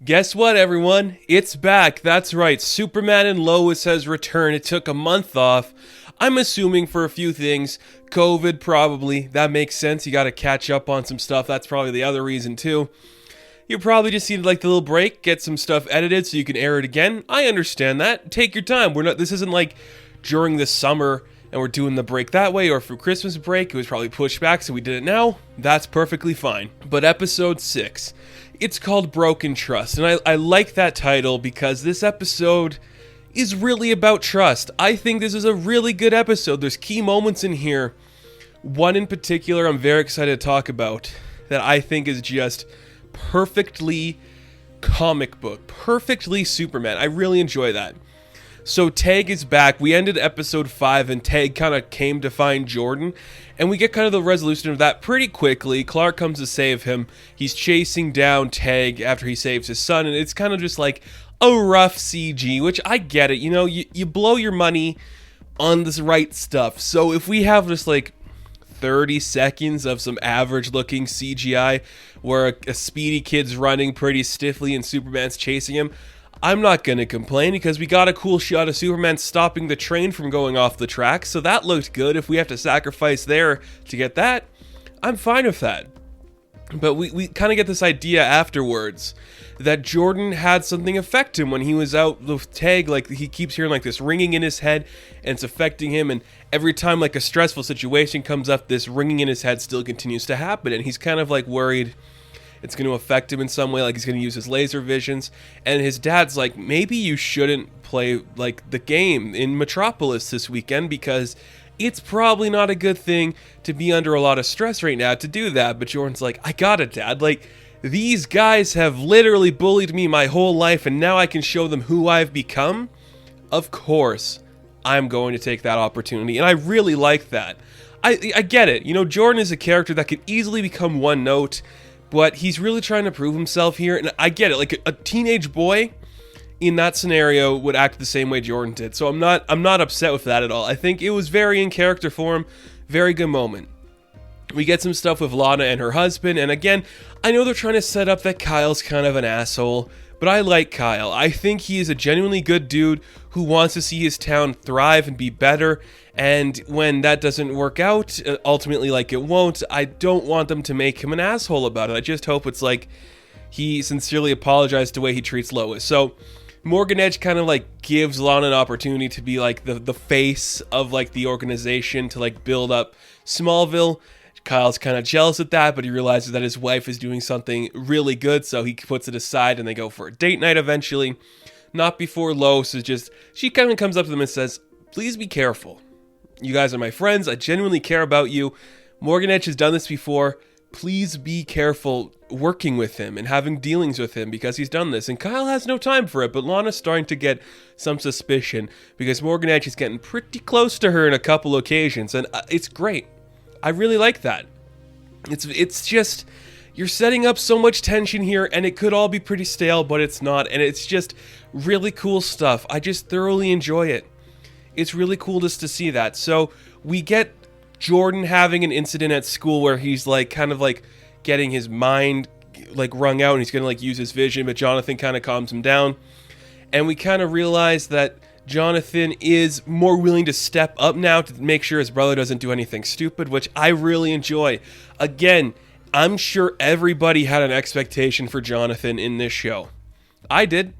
Guess what, everyone? It's back. That's right. Superman and Lois has returned. It took a month off. I'm assuming for a few things. COVID, probably. That makes sense. You gotta catch up on some stuff. That's probably the other reason, too. You probably just need like the little break, get some stuff edited so you can air it again. I understand that. Take your time. This isn't like during the summer and we're doing the break that way, or for Christmas break, it was probably pushed back, so we did it now. That's perfectly fine. But episode 6, it's called Broken Trust, and I like that title because this episode is really about trust. I think this is a really good episode. There's key moments in here. One in particular I'm very excited to talk about that I think is just perfectly comic book, perfectly Superman. I really enjoy that. So Tag is back. We ended episode 5 and Tag kind of came to find Jordan, and we get kind of the resolution of that pretty quickly. Clark comes to save him. He's chasing down Tag after he saves his son, and it's kind of just like a rough CG, which I get it. You know, you blow your money on this right stuff. So if we have just like 30 seconds of some average looking CGI where a speedy kid's running pretty stiffly and Superman's chasing him, I'm not going to complain because we got a cool shot of Superman stopping the train from going off the track, so that looked good. If we have to sacrifice there to get that, I'm fine with that. But we kind of get this idea afterwards that Jordan had something affect him when he was out with Tag. Like, he keeps hearing like this ringing in his head and it's affecting him, and every time like a stressful situation comes up, this ringing in his head still continues to happen, and he's kind of like worried it's going to affect him in some way, like he's going to use his laser visions. And his dad's like, maybe you shouldn't play like the game in Metropolis this weekend because it's probably not a good thing to be under a lot of stress right now to do that. But Jordan's like, I got it, Dad. Like, these guys have literally bullied me my whole life, and now I can show them who I've become. Of course, I'm going to take that opportunity, and I really like that. I get it. You know, Jordan is a character that could easily become one note, but he's really trying to prove himself here, and I get it. Like, a teenage boy in that scenario would act the same way Jordan did, so I'm not upset with that at all. I think it was very in character for him, very good moment. We get some stuff with Lana and her husband, and again, I know they're trying to set up that Kyle's kind of an asshole, but I like Kyle. I think he is a genuinely good dude who wants to see his town thrive and be better, and when that doesn't work out, ultimately like it won't, I don't want them to make him an asshole about it. I just hope it's like he sincerely apologized the way he treats Lois. So Morgan Edge kind of like gives Lana an opportunity to be like the face of like the organization to like build up Smallville. Kyle's kind of jealous at that, but he realizes that his wife is doing something really good, so he puts it aside and they go for a date night eventually. Not before Lois is just, she kind of comes up to them and says, please be careful. You guys are my friends. I genuinely care about you. Morgan Edge has done this before. Please be careful working with him and having dealings with him because he's done this. And Kyle has no time for it, but Lana's starting to get some suspicion because Morgan Edge is getting pretty close to her in a couple occasions, and it's great. I really like that. It's just, you're setting up so much tension here, and it could all be pretty stale, but it's not, and it's just really cool stuff. I just thoroughly enjoy it. It's really cool just to see that. So we get Jordan having an incident at school where he's like kind of like getting his mind like wrung out, and he's gonna like use his vision, but Jonathan kind of calms him down, and we kind of realize that Jonathan is more willing to step up now to make sure his brother doesn't do anything stupid, which I really enjoy. Again, I'm sure everybody had an expectation for Jonathan in this show. I did.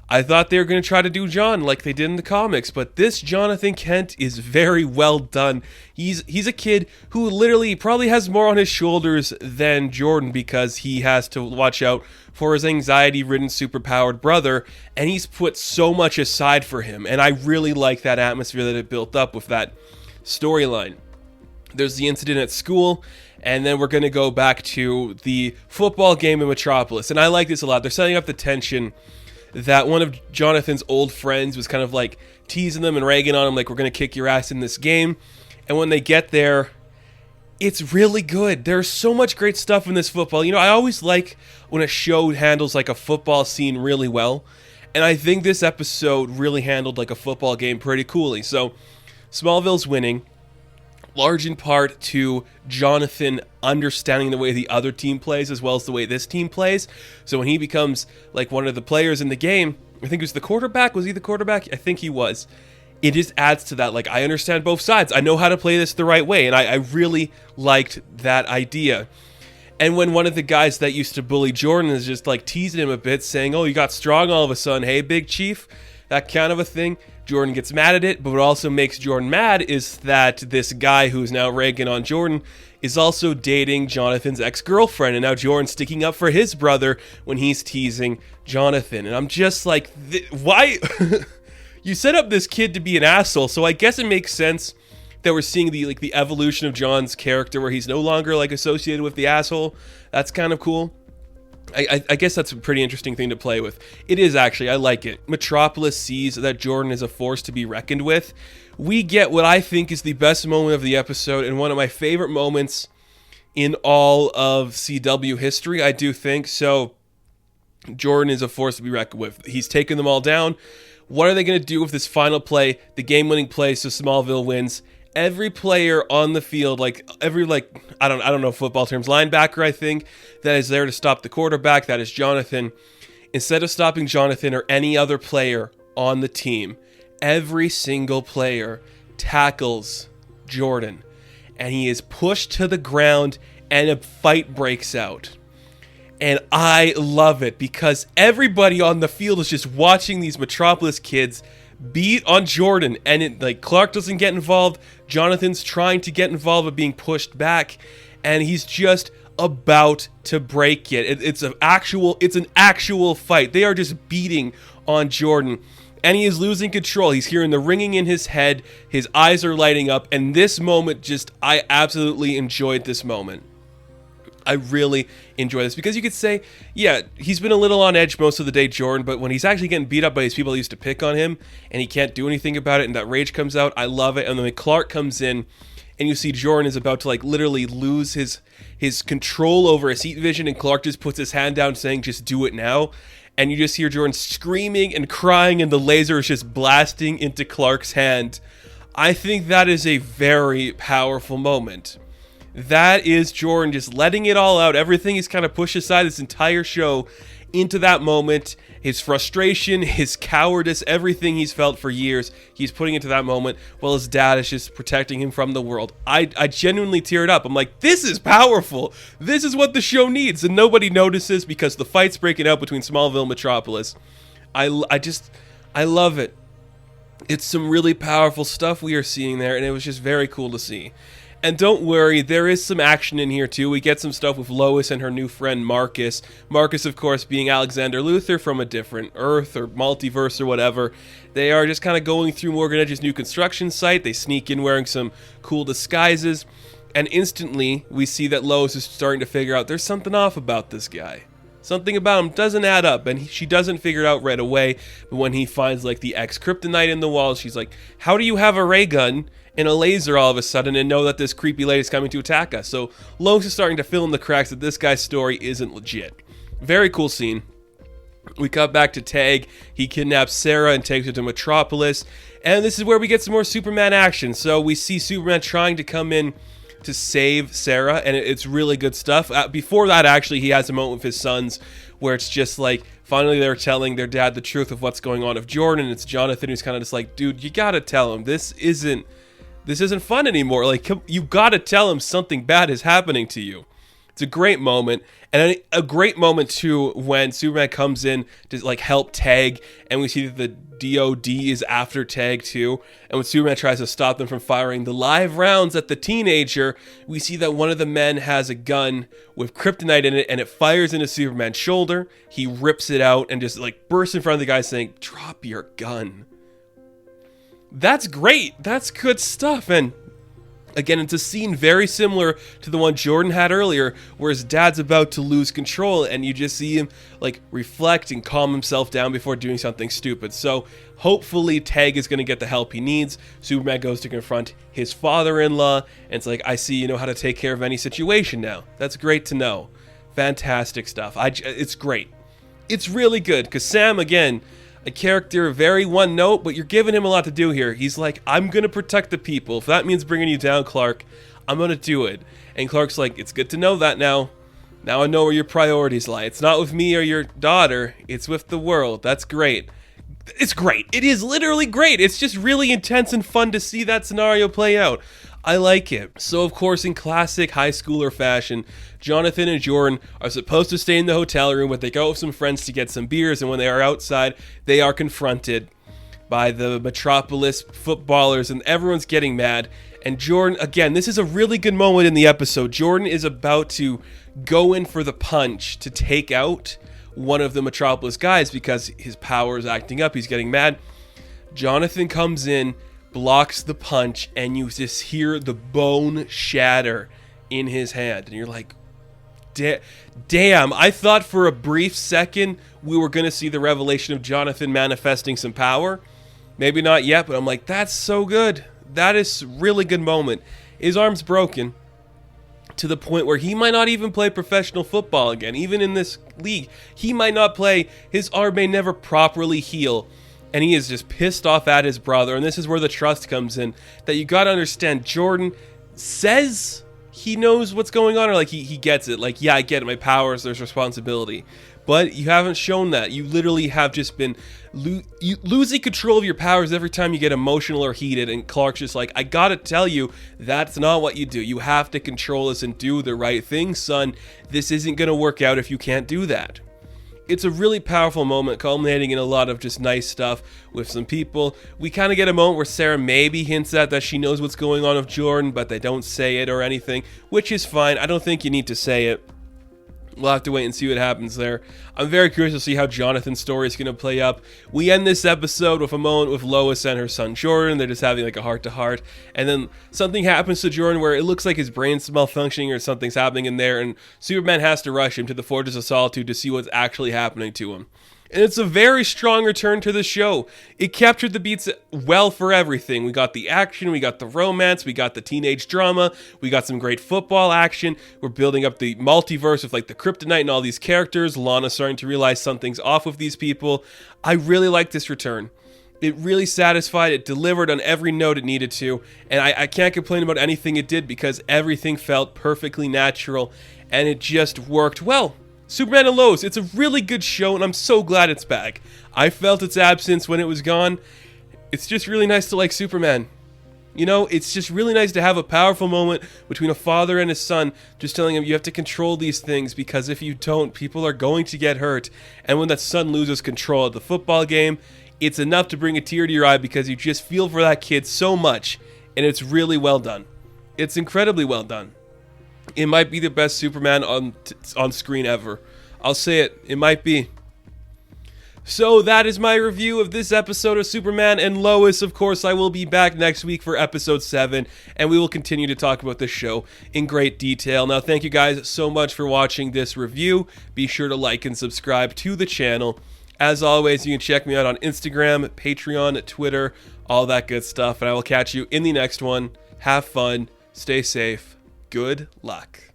I thought they were going to try to do John like they did in the comics, but this Jonathan Kent is very well done. He's a kid who literally probably has more on his shoulders than Jordan because he has to watch out for his anxiety-ridden, superpowered brother, and he's put so much aside for him, and I really like that atmosphere that it built up with that storyline. There's the incident at school, and then we're going to go back to the football game in Metropolis, and I like this a lot. They're setting up the tension that one of Jonathan's old friends was kind of like teasing them and ragging on him, like, we're going to kick your ass in this game. And when they get there, it's really good. There's so much great stuff in this football. You know, I always like when a show handles like a football scene really well. And I think this episode really handled like a football game pretty coolly. So Smallville's winning. large in part to Jonathan understanding the way the other team plays as well as the way this team plays. So when he becomes like one of the players in the game, I think it was the quarterback. Was he the quarterback? I think he was. It just adds to that. Like, I understand both sides. I know how to play this the right way. And I really liked that idea. And when one of the guys that used to bully Jordan is just like teasing him a bit, saying, oh, you got strong all of a sudden. Hey, big chief. That kind of a thing. Jordan gets mad at it. But what also makes Jordan mad is that this guy who's now ragging on Jordan is also dating Jonathan's ex-girlfriend. And now Jordan's sticking up for his brother when he's teasing Jonathan. And I'm just like, why? You set up this kid to be an asshole, so I guess it makes sense that we're seeing the evolution of John's character, where he's no longer like associated with the asshole. That's kind of cool. I guess that's a pretty interesting thing to play with. It is actually, I like it. Metropolis sees that Jordan is a force to be reckoned with. We get what I think is the best moment of the episode and one of my favorite moments in all of CW history, I do think. So Jordan is a force to be reckoned with. He's taken them all down. What are they going to do with this final play, the game-winning play, so Smallville wins? Every player on the field, I don't know football terms, linebacker, I think, that is there to stop the quarterback, that is Jonathan. Instead of stopping Jonathan or any other player on the team, every single player tackles Jordan, and he is pushed to the ground, and a fight breaks out. And I love it because everybody on the field is just watching these Metropolis kids beat on Jordan. And Clark doesn't get involved. Jonathan's trying to get involved but being pushed back. And he's just about to break it. It's an actual fight. They are just beating on Jordan. And he is losing control. He's hearing the ringing in his head. His eyes are lighting up. And this moment I absolutely enjoyed this moment. I really enjoy this because you could say, yeah, he's been a little on edge most of the day, Jordan, but when he's actually getting beat up by these people that used to pick on him and he can't do anything about it and that rage comes out, I love it. And then when Clark comes in and you see Jordan is about to literally lose his control over his heat vision, and Clark just puts his hand down saying, just do it now. And you just hear Jordan screaming and crying and the laser is just blasting into Clark's hand. I think that is a very powerful moment. That is Jordan just letting it all out. Everything he's kind of pushed aside this entire show into that moment. His frustration, his cowardice, everything he's felt for years, he's putting into that moment while his dad is just protecting him from the world. I genuinely teared up. I'm like, this is powerful. This is what the show needs. And nobody notices because the fight's breaking out between Smallville and Metropolis. I love it. It's some really powerful stuff we are seeing there, and it was just very cool to see. And don't worry, there is some action in here too. We get some stuff with Lois and her new friend Marcus. Marcus, of course, being Alexander Luthor from a different Earth or multiverse or whatever. They are just kind of going through Morgan Edge's new construction site. They sneak in wearing some cool disguises. And instantly, we see that Lois is starting to figure out there's something off about this guy. Something about him doesn't add up, and she doesn't figure it out right away. But when he finds the X-kryptonite in the wall, she's like, how do you have a ray gun and a laser all of a sudden and know that this creepy lady's coming to attack us? So Lois is starting to fill in the cracks that this guy's story isn't legit. Very cool scene. We cut back to Tag. He kidnaps Sarah and takes her to Metropolis. And this is where we get some more Superman action. So we see Superman trying to come in to save Sarah, and it's really good stuff. Before that, actually, he has a moment with his sons where it's just finally they're telling their dad the truth of what's going on with Jordan. It's Jonathan who's kind of just like, dude, you gotta tell him this isn't fun anymore. You gotta tell him something bad is happening to you. It's a great moment, and a great moment too when Superman comes in to help Tag, and we see that the DOD is after Tag too. And when Superman tries to stop them from firing the live rounds at the teenager, we see that one of the men has a gun with kryptonite in it, and it fires into Superman's shoulder. He rips it out and just bursts in front of the guy saying, "Drop your gun." That's great. That's good stuff. And again, it's a scene very similar to the one Jordan had earlier, where his dad's about to lose control, and you just see him reflect and calm himself down before doing something stupid. So hopefully Tag is going to get the help he needs. Superman goes to confront his father-in-law, and it's I see you know how to take care of any situation now. That's great to know. Fantastic stuff. It's great. It's really good, because Sam, again, a character very one note, but you're giving him a lot to do here. He's like, I'm going to protect the people. If that means bringing you down, Clark, I'm going to do it. And Clark's like, it's good to know that now. Now I know where your priorities lie. It's not with me or your daughter. It's with the world. That's great. It's great. It is literally great. It's just really intense and fun to see that scenario play out. I like it. So, of course, in classic high schooler fashion, Jonathan and Jordan are supposed to stay in the hotel room, but they go with some friends to get some beers, and when they are outside, they are confronted by the Metropolis footballers, and everyone's getting mad. And Jordan, again, this is a really good moment in the episode. Jordan is about to go in for the punch to take out one of the Metropolis guys because his power is acting up. He's getting mad. Jonathan comes in, blocks the punch, and you just hear the bone shatter in his hand. And you're like, damn, I thought for a brief second we were going to see the revelation of Jonathan manifesting some power. Maybe not yet, but I'm like, that's so good. That is a really good moment. His arm's broken to the point where he might not even play professional football again. Even in this league, he might not play. His arm may never properly heal. And he is just pissed off at his brother. And this is where the trust comes in. That you got to understand, Jordan says he knows what's going on. Or like he gets it. Like, yeah, I get it. My powers, there's responsibility. But you haven't shown that. You literally have just been losing control of your powers every time you get emotional or heated. And Clark's just like, I gotta tell you, that's not what you do. You have to control this and do the right thing, son. This isn't gonna work out if you can't do that. It's a really powerful moment, culminating in a lot of just nice stuff with some people. We kind of get a moment where Sarah maybe hints at that she knows what's going on with Jordan, but they don't say it or anything, which is fine. I don't think you need to say it. We'll have to wait and see what happens there. I'm very curious to see how Jonathan's story is going to play up. We end this episode with a moment with Lois and her son Jordan. They're just having like a heart-to-heart. And then something happens to Jordan where it looks like his brain's malfunctioning or something's happening in there. And Superman has to rush him to the Fortress of Solitude to see what's actually happening to him. And it's a very strong return to the show. It captured the beats well for everything. We got the action, we got the romance, we got the teenage drama, we got some great football action. We're building up the multiverse with like the kryptonite and all these characters. Lana's starting to realize something's off with these people. I really like this return. It really satisfied, it delivered on every note it needed to, and I can't complain about anything it did because everything felt perfectly natural, and it just worked well. Superman and Lois, it's a really good show, and I'm so glad it's back. I felt its absence when it was gone. It's just really nice to like Superman. You know, it's just really nice to have a powerful moment between a father and his son, just telling him you have to control these things, because if you don't, people are going to get hurt. And when that son loses control of the football game, it's enough to bring a tear to your eye because you just feel for that kid so much, and it's really well done. It's incredibly well done. It might be the best Superman on screen ever. I'll say it. It might be. So that is my review of this episode of Superman and Lois. Of course, I will be back next week for episode 7, and we will continue to talk about this show in great detail. Now, thank you guys so much for watching this review. Be sure to like and subscribe to the channel. As always, you can check me out on Instagram, Patreon, Twitter, all that good stuff, and I will catch you in the next one. Have fun. Stay safe. Good luck.